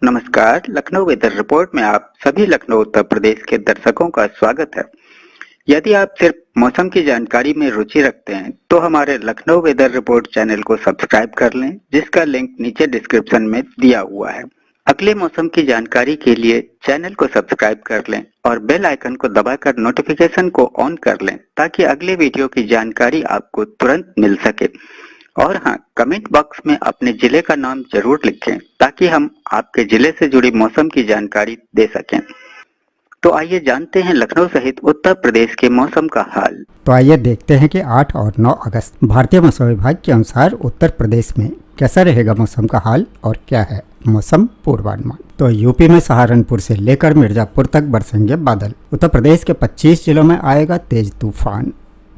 नमस्कार, Lucknow weather report में आप सभी लखनऊ उत्तर प्रदेश के दर्शकों का स्वागत है। यदि आप सिर्फ मौसम की जानकारी में रुचि रखते हैं तो हमारे लखनऊ वेदर रिपोर्ट चैनल को सब्सक्राइब कर लें, जिसका लिंक नीचे डिस्क्रिप्शन में दिया हुआ है। अगले मौसम की जानकारी के लिए चैनल को सब्सक्राइब कर लें और बेल आइकन को दबाकर नोटिफिकेशन को ऑन कर लें ताकि अगले वीडियो की जानकारी आपको तुरंत मिल सके। और हाँ, कमेंट बॉक्स में अपने जिले का नाम जरूर लिखें ताकि हम आपके जिले से जुड़ी मौसम की जानकारी दे सकें। तो आइए जानते हैं लखनऊ सहित उत्तर प्रदेश के मौसम का हाल। तो आइए देखते हैं कि 8 और 9 अगस्त भारतीय मौसम विभाग के अनुसार उत्तर प्रदेश में कैसा रहेगा मौसम का हाल और क्या है मौसम पूर्वानुमान। तो यूपी में सहारनपुर से लेकर मिर्जापुर तक बरसेंगे बादल। उत्तर प्रदेश के 25 जिलों में आएगा तेज तूफान।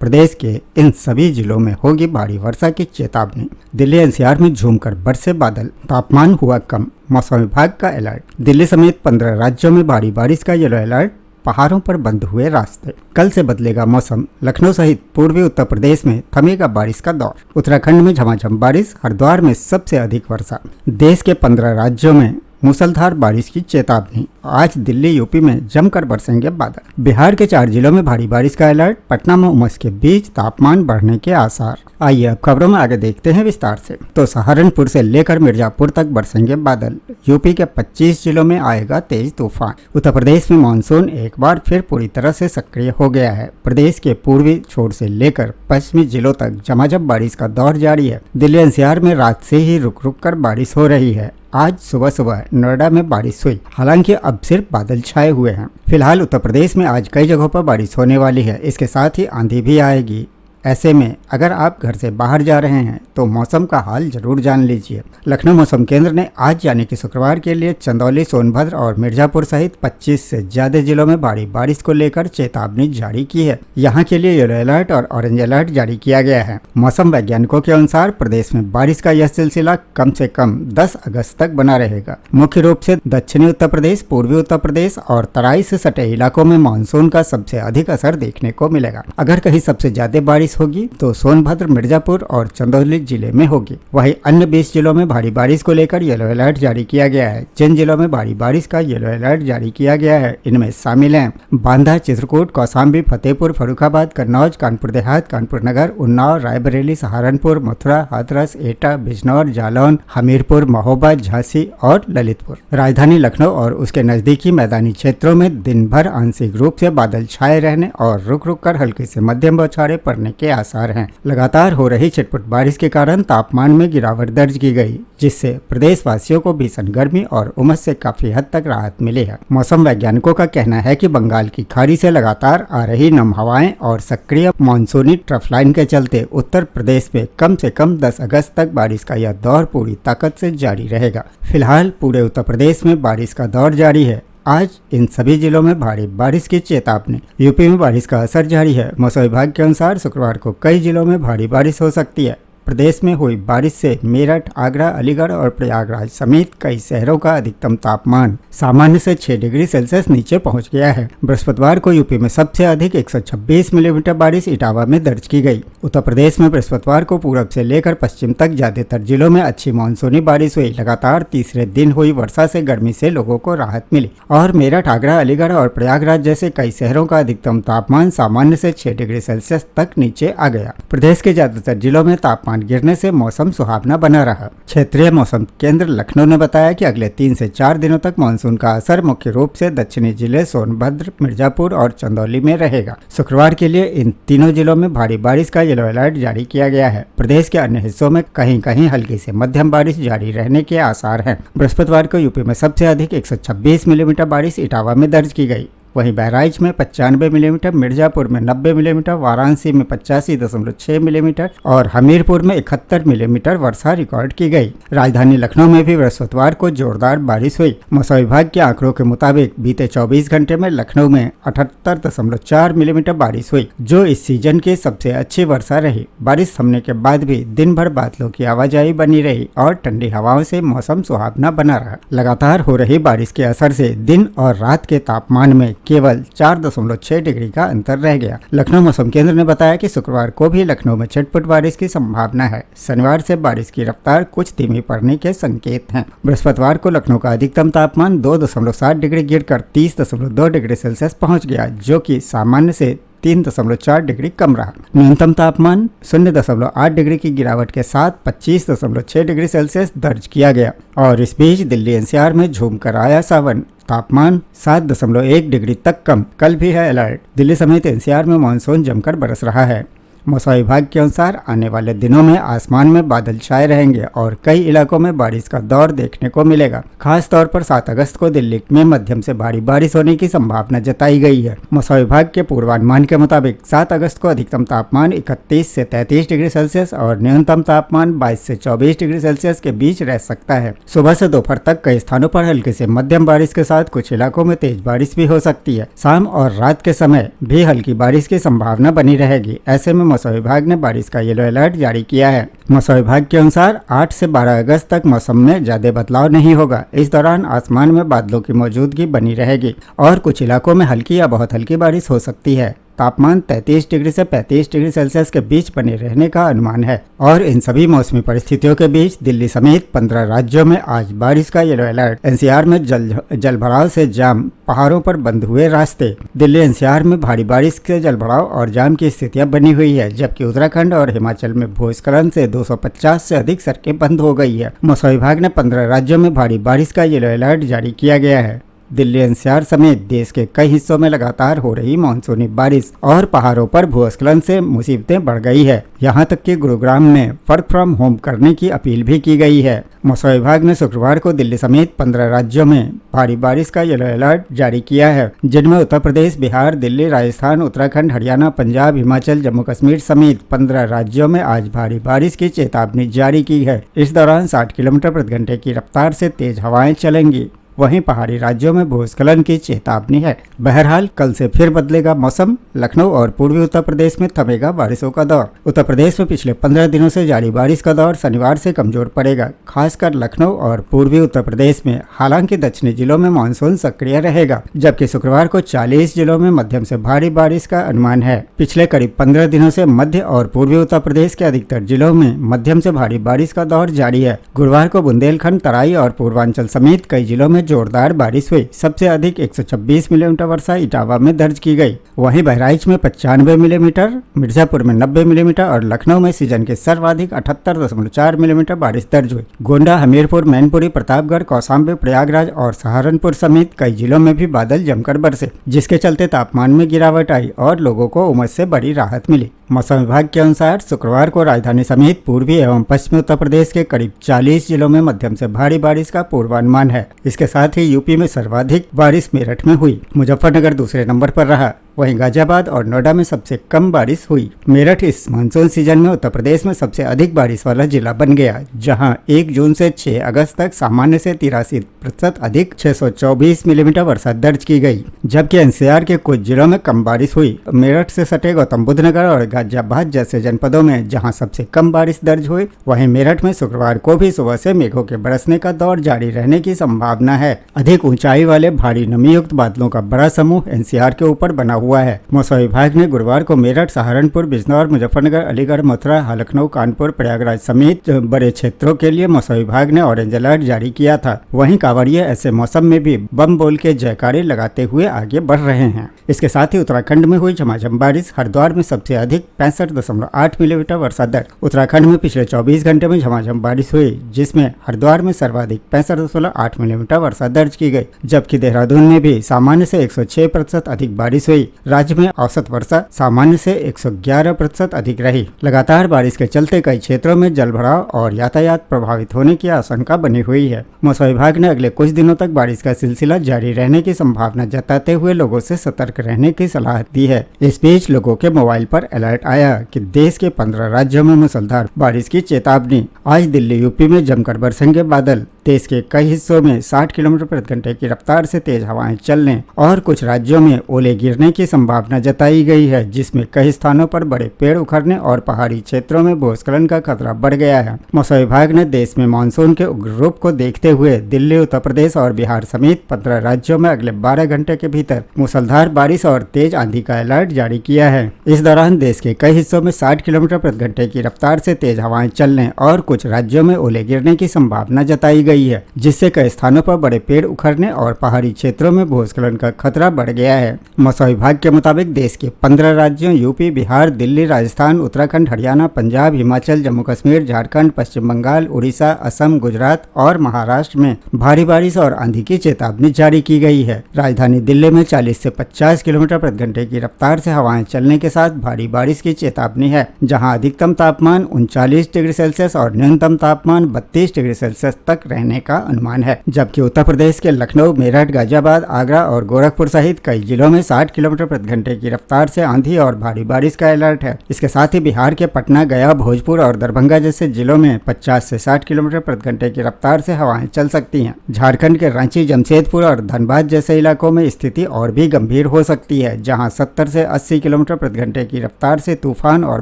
प्रदेश के इन सभी जिलों में होगी भारी वर्षा की चेतावनी। दिल्ली एनसीआर में झूमकर बरसे बादल, तापमान हुआ कम। मौसम विभाग का अलर्ट। दिल्ली समेत 15 राज्यों में भारी बारिश का येलो अलर्ट। पहाड़ों पर बंद हुए रास्ते। कल से बदलेगा मौसम। लखनऊ सहित पूर्वी उत्तर प्रदेश में थमेगा बारिश का दौर। उत्तराखंड में झमाझम बारिश, हरिद्वार में सबसे अधिक वर्षा। देश के 15 राज्यों में मूसलाधार बारिश की चेतावनी। आज दिल्ली यूपी में जमकर बरसेंगे बादल। बिहार के 4 जिलों में भारी बारिश का अलर्ट। पटना में उमस के बीच तापमान बढ़ने के आसार। आइए अब खबरों में आगे देखते हैं विस्तार से। तो सहारनपुर से लेकर मिर्जापुर तक बरसेंगे बादल। यूपी के 25 जिलों में आएगा तेज तूफान। उत्तर प्रदेश में मानसून एक बार फिर पूरी तरह से सक्रिय हो गया है। प्रदेश के पूर्वी छोर से लेकर पश्चिमी जिलों तक झमाझम बारिश का दौर जारी है। दिल्ली एनसीआर में रात से ही रुक रुक कर बारिश हो रही है। आज सुबह सुबह नोएडा में बारिश हुई, हालांकि अब सिर्फ बादल छाए हुए हैं। फिलहाल उत्तर प्रदेश में आज कई जगहों पर बारिश होने वाली है। इसके साथ ही आंधी भी आएगी। ऐसे में अगर आप घर से बाहर जा रहे हैं तो मौसम का हाल जरूर जान लीजिए। लखनऊ मौसम केंद्र ने आज यानी कि शुक्रवार के लिए चंदौली, सोनभद्र और मिर्जापुर सहित 25 से ज्यादा जिलों में भारी बारिश को लेकर चेतावनी जारी की है। यहाँ के लिए येलो अलर्ट और ऑरेंज अलर्ट जारी किया गया है। मौसम वैज्ञानिकों के अनुसार प्रदेश में बारिश का यह सिलसिला कम से कम 10 अगस्त तक बना रहेगा। मुख्य रूप से दक्षिणी उत्तर प्रदेश, पूर्वी उत्तर प्रदेश और तराई से सटे इलाकों में मानसून का सबसे अधिक असर देखने को मिलेगा। अगर कहीं सबसे ज्यादा बारिश होगी तो सोनभद्र, मिर्जापुर और चंदौली जिले में होगी। वहीं अन्य 20 जिलों में भारी बारिश को लेकर येलो अलर्ट जारी किया गया है। जिन जिलों में भारी बारिश का येलो अलर्ट जारी किया गया है इनमें शामिल हैं बांदा, चित्रकूट, कौशाम्बी, फतेहपुर, फर्रुखाबाद, कन्नौज, कानपुर देहात, कानपुर नगर, उन्नाव, रायबरेली, सहारनपुर, मथुरा, हाथरस, एटा, बिजनौर, जालौन, हमीरपुर, महोबा, झांसी और ललितपुर। राजधानी लखनऊ और उसके नजदीकी मैदानी क्षेत्रों में दिन भर आंशिक रूप से बादल छाए रहने और रुक रुक कर हल्की से मध्यम बौछारें पड़ने के आसार हैं। लगातार हो रही छिटपुट बारिश के कारण तापमान में गिरावट दर्ज की गई, जिससे प्रदेश वासियों को भीषण गर्मी और उमस से काफी हद तक राहत मिली है। मौसम वैज्ञानिकों का कहना है कि बंगाल की खाड़ी से लगातार आ रही नम हवाएं और सक्रिय मानसूनी ट्रफ लाइन के चलते उत्तर प्रदेश में कम से कम 10 अगस्त तक बारिश का यह दौर पूरी ताकत से जारी रहेगा। फिलहाल पूरे उत्तर प्रदेश में बारिश का दौर जारी है। आज इन सभी जिलों में भारी बारिश की चेतावनी। यूपी में बारिश का असर जारी है। मौसम विभाग के अनुसार शुक्रवार को कई जिलों में भारी बारिश हो सकती है। प्रदेश में हुई बारिश से मेरठ, आगरा, अलीगढ़ और प्रयागराज समेत कई शहरों का अधिकतम तापमान सामान्य से 6 डिग्री सेल्सियस नीचे पहुंच गया है। बृहस्पतिवार को यूपी में सबसे अधिक 126 मिलीमीटर बारिश इटावा में दर्ज की गई। उत्तर प्रदेश में बृहस्पतिवार को पूरब से लेकर पश्चिम तक ज्यादातर जिलों में अच्छी मानसूनी बारिश हुई। लगातार तीसरे दिन हुई वर्षा से गर्मी से लोगों को राहत मिली और मेरठ, आगरा, अलीगढ़ और प्रयागराज जैसे कई शहरों का अधिकतम तापमान सामान्य से 6 डिग्री सेल्सियस तक नीचे आ गया। प्रदेश के ज्यादातर जिलों में तापमान गिरने से मौसम सुहावना बना रहा। क्षेत्रीय मौसम केंद्र लखनऊ ने बताया कि अगले 3 से 4 दिनों तक मानसून का असर मुख्य रूप से दक्षिणी जिले सोनभद्र, मिर्जापुर और चंदौली में रहेगा। शुक्रवार के लिए इन तीनों जिलों में भारी बारिश का येलो अलर्ट जारी किया गया है। प्रदेश के अन्य हिस्सों में कहीं कहीं हल्की से मध्यम बारिश जारी रहने के आसार हैं। बृहस्पतिवार को यूपी में सबसे अधिक 126 मिलीमीटर बारिश इटावा में दर्ज की गई। वहीं बहराइच में 95 मिलीमीटर, मिर्जापुर में 90 मिलीमीटर, वाराणसी में 85.6 मिलीमीटर और हमीरपुर में 71 मिलीमीटर वर्षा रिकॉर्ड की गई। राजधानी लखनऊ में भी बृहस्पतिवार को जोरदार बारिश हुई। मौसम विभाग के आंकड़ों के मुताबिक बीते 24 घंटे में लखनऊ में 78.4 मिलीमीटर बारिश हुई, जो इस सीजन की सबसे अच्छी वर्षा रही। बारिश थमने के बाद भी दिन भर बादलों की आवाजाही बनी रही और ठंडी हवाओं से मौसम सुहावना बना रहा। लगातार हो रही बारिश के असर से दिन और रात के तापमान में केवल 4.6 डिग्री का अंतर रह गया। लखनऊ मौसम केंद्र ने बताया कि शुक्रवार को भी लखनऊ में छिटपुट बारिश की संभावना है। शनिवार से बारिश की रफ्तार कुछ धीमी पड़ने के संकेत हैं। बृहस्पतिवार को लखनऊ का अधिकतम तापमान 2.7 डिग्री गिरकर 30.2 डिग्री सेल्सियस पहुंच गया, जो कि सामान्य से 3.4 डिग्री कम रहा। न्यूनतम तापमान 0.8 डिग्री की गिरावट के साथ 25.6 डिग्री सेल्सियस दर्ज किया गया। और इस बीच दिल्ली एनसीआर में झूम कर आया सावन, तापमान 7.1 डिग्री तक कम। कल भी है अलर्ट, दिल्ली समेत एनसीआर में मानसून जमकर बरस रहा है। मौसम विभाग के अनुसार आने वाले दिनों में आसमान में बादल छाए रहेंगे और कई इलाकों में बारिश का दौर देखने को मिलेगा। खास तौर पर 7 अगस्त को दिल्ली में मध्यम से भारी बारिश होने की संभावना जताई गई है। मौसम विभाग के पूर्वानुमान के मुताबिक 7 अगस्त को अधिकतम तापमान 31 से 33 डिग्री सेल्सियस और न्यूनतम तापमान 22 से 24 डिग्री सेल्सियस के बीच रह सकता है। सुबह से दोपहर तक कई स्थानों पर हल्की से मध्यम बारिश के साथ कुछ इलाकों में तेज बारिश भी हो सकती है। शाम और रात के समय भी हल्की बारिश की संभावना बनी रहेगी। ऐसे में मौसम विभाग ने बारिश का येलो अलर्ट जारी किया है। मौसम विभाग के अनुसार 8 से 12 अगस्त तक मौसम में ज्यादा बदलाव नहीं होगा। इस दौरान आसमान में बादलों की मौजूदगी बनी रहेगी और कुछ इलाकों में हल्की या बहुत हल्की बारिश हो सकती है। तापमान 33 डिग्री से 35 डिग्री सेल्सियस के बीच बने रहने का अनुमान है। और इन सभी मौसमी परिस्थितियों के बीच दिल्ली समेत 15 राज्यों में आज बारिश का येलो अलर्ट। एनसीआर में जल भराव से जाम, पहाड़ों पर बंद हुए रास्ते। दिल्ली एनसीआर में भारी बारिश से जल भराव और जाम की स्थितियां बनी हुई है, जबकि उत्तराखंड और हिमाचल में भूस्खलन से 250 से अधिक सड़कें बंद हो गई है। मौसम विभाग ने 15 राज्यों में भारी बारिश का येलो अलर्ट जारी किया गया है। दिल्ली एनसीआर समेत देश के कई हिस्सों में लगातार हो रही मानसूनी बारिश और पहाड़ों पर भूस्खलन से मुसीबतें बढ़ गई है। यहां तक कि गुरुग्राम में वर्क फ्रॉम होम करने की अपील भी की गई है। मौसम विभाग ने शुक्रवार को दिल्ली समेत 15 राज्यों में भारी बारिश का येलो अलर्ट जारी किया है, जिनमें उत्तर प्रदेश, बिहार, दिल्ली, राजस्थान, उत्तराखंड, हरियाणा, पंजाब, हिमाचल, जम्मू कश्मीर समेत 15 राज्यों में आज भारी बारिश की चेतावनी जारी की है। इस दौरान 60 किलोमीटर प्रति घंटे की रफ्तार से तेज हवाएं चलेंगी। वहीं पहाड़ी राज्यों में भूस्खलन की चेतावनी है। बहरहाल कल से फिर बदलेगा मौसम। लखनऊ और पूर्वी उत्तर प्रदेश में थमेगा बारिशों का दौर। उत्तर प्रदेश में पिछले 15 दिनों से जारी बारिश का दौर शनिवार से कमजोर पड़ेगा, खासकर लखनऊ और पूर्वी उत्तर प्रदेश में। हालांकि दक्षिणी जिलों में मानसून सक्रिय रहेगा, जबकि शुक्रवार को 40 जिलों में मध्यम से भारी बारिश का अनुमान है। पिछले करीब 15 दिनों से मध्य और पूर्वी उत्तर प्रदेश के अधिकतर जिलों में मध्यम से भारी बारिश का दौर जारी है। गुरुवार को बुंदेलखंड, तराई और पूर्वांचल समेत कई जिलों में जोरदार बारिश हुई। सबसे अधिक 126 मिलीमीटर वर्षा इटावा में दर्ज की गई। वहीं बहराइच में 95 मिलीमीटर, मिर्जापुर में 90 मिलीमीटर और लखनऊ में सीजन के सर्वाधिक 78.4 मिलीमीटर बारिश दर्ज हुई। गोंडा, हमीरपुर, मैनपुरी, प्रतापगढ़, कौशाम्बी, प्रयागराज और सहारनपुर समेत कई जिलों में भी बादल जमकर बरसे, जिसके चलते तापमान में गिरावट आई और लोगों को उमस से बड़ी राहत मिली। मौसम विभाग के अनुसार शुक्रवार को राजधानी समेत पूर्वी एवं पश्चिमी उत्तर प्रदेश के करीब 40 जिलों में मध्यम से भारी बारिश का पूर्वानुमान है। इसके साथ ही यूपी में सर्वाधिक बारिश मेरठ में हुई। मुजफ्फरनगर दूसरे नंबर पर रहा। वहीं गाजियाबाद और नोएडा में सबसे कम बारिश हुई। मेरठ इस मानसून सीजन में उत्तर प्रदेश में सबसे अधिक बारिश वाला जिला बन गया, जहां 1 जून से 6 अगस्त तक सामान्य से 83% अधिक 624 मिलीमीटर वर्षा दर्ज की गई, जबकि एनसीआर के कुछ जिलों में कम बारिश हुई। मेरठ से सटे गौतम बुद्ध नगर और गाजियाबाद जैसे जनपदों में जहां सबसे कम बारिश दर्ज हुई, वहीं मेरठ में शुक्रवार को भी सुबह से मेघों के बरसने का दौर जारी रहने की संभावना है। अधिक ऊंचाई वाले भारी नमी युक्त बादलों का बड़ा समूह एनसीआर के ऊपर बना हुआ है। मौसम विभाग ने गुरुवार को मेरठ, सहारनपुर, बिजनौर, मुजफ्फरनगर, अलीगढ़, मथुरा, लखनऊ, कानपुर, प्रयागराज समेत बड़े क्षेत्रों के लिए मौसम विभाग ने ऑरेंज अलर्ट जारी किया था। वहीं कांवड़िए ऐसे मौसम में भी बम बोल के जयकारे लगाते हुए आगे बढ़ रहे हैं। इसके साथ ही उत्तराखंड में हुई झमाझम बारिश। हरिद्वार में सबसे अधिक 65.8 मिलीमीटर वर्षा दर्ज। उत्तराखंड में पिछले 24 घंटे में झमाझम बारिश हुई, जिसमें हरिद्वार में सर्वाधिक 65.8 मिलीमीटर वर्षा दर्ज की गई, जबकि देहरादून में भी सामान्य से 106% अधिक बारिश हुई। राज्य में औसत वर्षा सामान्य से 111% अधिक रही। लगातार बारिश के चलते कई क्षेत्रों में जलभराव और यातायात प्रभावित होने की आशंका बनी हुई है। मौसम विभाग ने अगले कुछ दिनों तक बारिश का सिलसिला जारी रहने की संभावना जताते हुए लोगों से सतर्क रहने की सलाह दी है। इस बीच लोगों के मोबाइल पर अलर्ट आया कि देश के 15 राज्यों में मूसलाधार बारिश की चेतावनी। आज दिल्ली, यूपी में जमकर बरसेंगे बादल। देश के कई हिस्सों में 60 किलोमीटर प्रति घंटे की रफ्तार से तेज हवाएं चलने और कुछ राज्यों में ओले गिरने की संभावना जताई गई है, जिसमें कई स्थानों पर बड़े पेड़ उखड़ने और पहाड़ी क्षेत्रों में भूस्खलन का खतरा बढ़ गया है। मौसम विभाग ने देश में मानसून के उग्र रूप को देखते हुए दिल्ली, उत्तर प्रदेश और बिहार समेत 15 राज्यों में अगले 12 घंटे के भीतर मूसलाधार बारिश और तेज आंधी का अलर्ट जारी किया है। इस दौरान देश के कई हिस्सों में 60 किलोमीटर प्रति घंटे की रफ्तार से तेज हवाएं चलने और कुछ राज्यों में ओले गिरने की संभावना जताई गई है, जिससे कई स्थानों पर बड़े पेड़ उखड़ने और पहाड़ी क्षेत्रों में भूस्खलन का खतरा बढ़ गया है। मौसम विभाग के मुताबिक देश के 15 राज्यों यूपी, बिहार, दिल्ली, राजस्थान, उत्तराखंड, हरियाणा, पंजाब, हिमाचल, जम्मू कश्मीर, झारखंड, पश्चिम बंगाल, उड़ीसा, असम, गुजरात और महाराष्ट्र में भारी बारिश और आंधी की चेतावनी जारी की गई है। राजधानी दिल्ली में 40 से 50 किलोमीटर प्रति घंटे की रफ्तार से हवाएं चलने के साथ भारी बारिश की चेतावनी है, जहां अधिकतम तापमान 39 डिग्री सेल्सियस और न्यूनतम तापमान 32 डिग्री सेल्सियस तक रहने का अनुमान है। जबकि उत्तर प्रदेश के लखनऊ, मेरठ, गाजियाबाद, आगरा और गोरखपुर सहित कई जिलों में 60 किलोमीटर प्रति घंटे की रफ्तार से आंधी और भारी बारिश का अलर्ट है। इसके साथ ही बिहार के पटना, गया, भोजपुर और दरभंगा जैसे जिलों में 50 से 60 किलोमीटर प्रति घंटे की रफ्तार से हवाएं चल सकती हैं। झारखंड के रांची, जमशेदपुर और धनबाद जैसे इलाकों में स्थिति और भी गंभीर हो सकती है, जहां 70 से 80 किलोमीटर प्रति घंटे की रफ्तार से तूफान और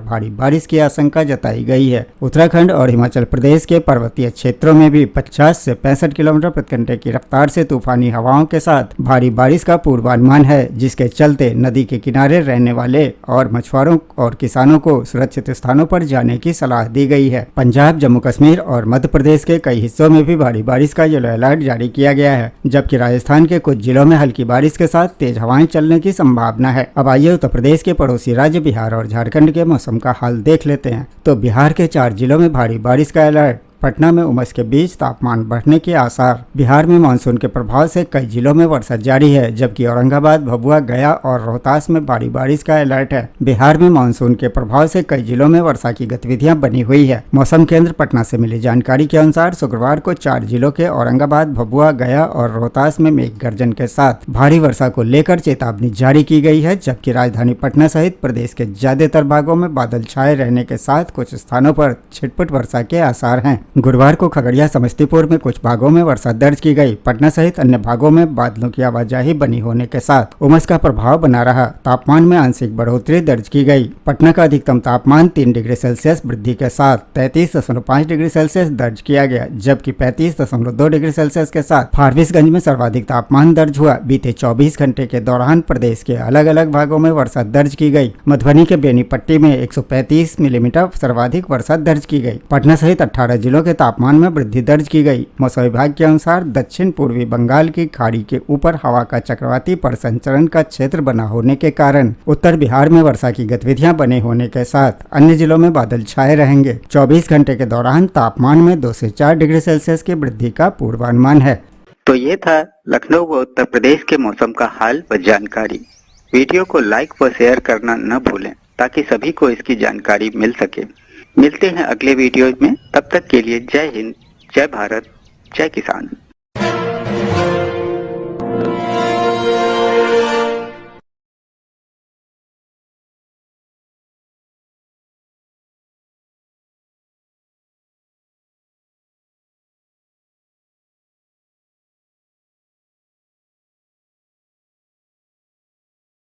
भारी बारिश की आशंका जताई गई है। उत्तराखंड और हिमाचल प्रदेश के पर्वतीय क्षेत्रों में भी 50 से 65 किलोमीटर प्रति घंटे की रफ्तार से तूफानी हवाओं के साथ भारी बारिश का पूर्वानुमान है, जिसके चलते नदी के किनारे रहने वाले और मछुआरों और किसानों को सुरक्षित स्थानों पर जाने की सलाह दी गई है। पंजाब, जम्मू कश्मीर और मध्य प्रदेश के कई हिस्सों में भी भारी बारिश का येलो अलर्ट जारी किया गया है, जबकि राजस्थान के कुछ जिलों में हल्की बारिश के साथ तेज हवाएं चलने की संभावना है। अब आइए उत्तर प्रदेश के पड़ोसी राज्य बिहार और झारखंड के मौसम का हाल देख लेते हैं। तो बिहार के 4 जिलों में भारी बारिश का अलर्ट। पटना में उमस के बीच तापमान बढ़ने के आसार। बिहार में मानसून के प्रभाव से कई जिलों में वर्षा जारी है, जबकि औरंगाबाद, भभुआ, गया और रोहतास में भारी बारिश का अलर्ट है। बिहार में मानसून के प्रभाव से कई जिलों में वर्षा की गतिविधियां बनी हुई है। मौसम केंद्र पटना से मिली जानकारी के अनुसार शुक्रवार को 4 जिलों के औरंगाबाद, भभुआ, गया और रोहतास में मेघ गर्जन के साथ भारी वर्षा को लेकर चेतावनी जारी की गई है, जबकि राजधानी पटना सहित प्रदेश के ज्यादातर भागों में बादल छाए रहने के साथ कुछ स्थानों पर छिटपुट वर्षा के आसार हैं। गुरुवार को खगड़िया, समस्तीपुर में कुछ भागों में वर्षा दर्ज की गई। पटना सहित अन्य भागों में बादलों की आवाजाही बनी होने के साथ उमस का प्रभाव बना रहा। तापमान में आंशिक बढ़ोतरी दर्ज की गई। पटना का अधिकतम तापमान 3 डिग्री सेल्सियस वृद्धि के साथ 33.5 डिग्री सेल्सियस दर्ज किया गया, जबकि 35.2 डिग्री सेल्सियस के साथ फारबिसगंज में सर्वाधिक तापमान दर्ज हुआ। बीते 24 घंटे के दौरान प्रदेश के अलग अलग भागों में वर्षा दर्ज की गई। मधुबनी के बेनीपट्टी में 135 मिलीमीटर सर्वाधिक वर्षा दर्ज की गई। पटना सहित 18 जिलों के तापमान में वृद्धि दर्ज की गई। मौसम विभाग के अनुसार दक्षिण पूर्वी बंगाल की खाड़ी के ऊपर हवा का चक्रवाती परिसंचरण का क्षेत्र बना होने के कारण उत्तर बिहार में वर्षा की गतिविधियां बने होने के साथ अन्य जिलों में बादल छाए रहेंगे। 24 घंटे के दौरान तापमान में 2 से 4 डिग्री सेल्सियस की वृद्धि का पूर्वानुमान है। तो ये था लखनऊ व उत्तर प्रदेश के मौसम का हाल व जानकारी। वीडियो को लाइक व शेयर करना न भूलें, ताकि सभी को इसकी जानकारी मिल सके। मिलते हैं अगले वीडियो में, तब तक के लिए जय हिंद, जय भारत, जय किसान।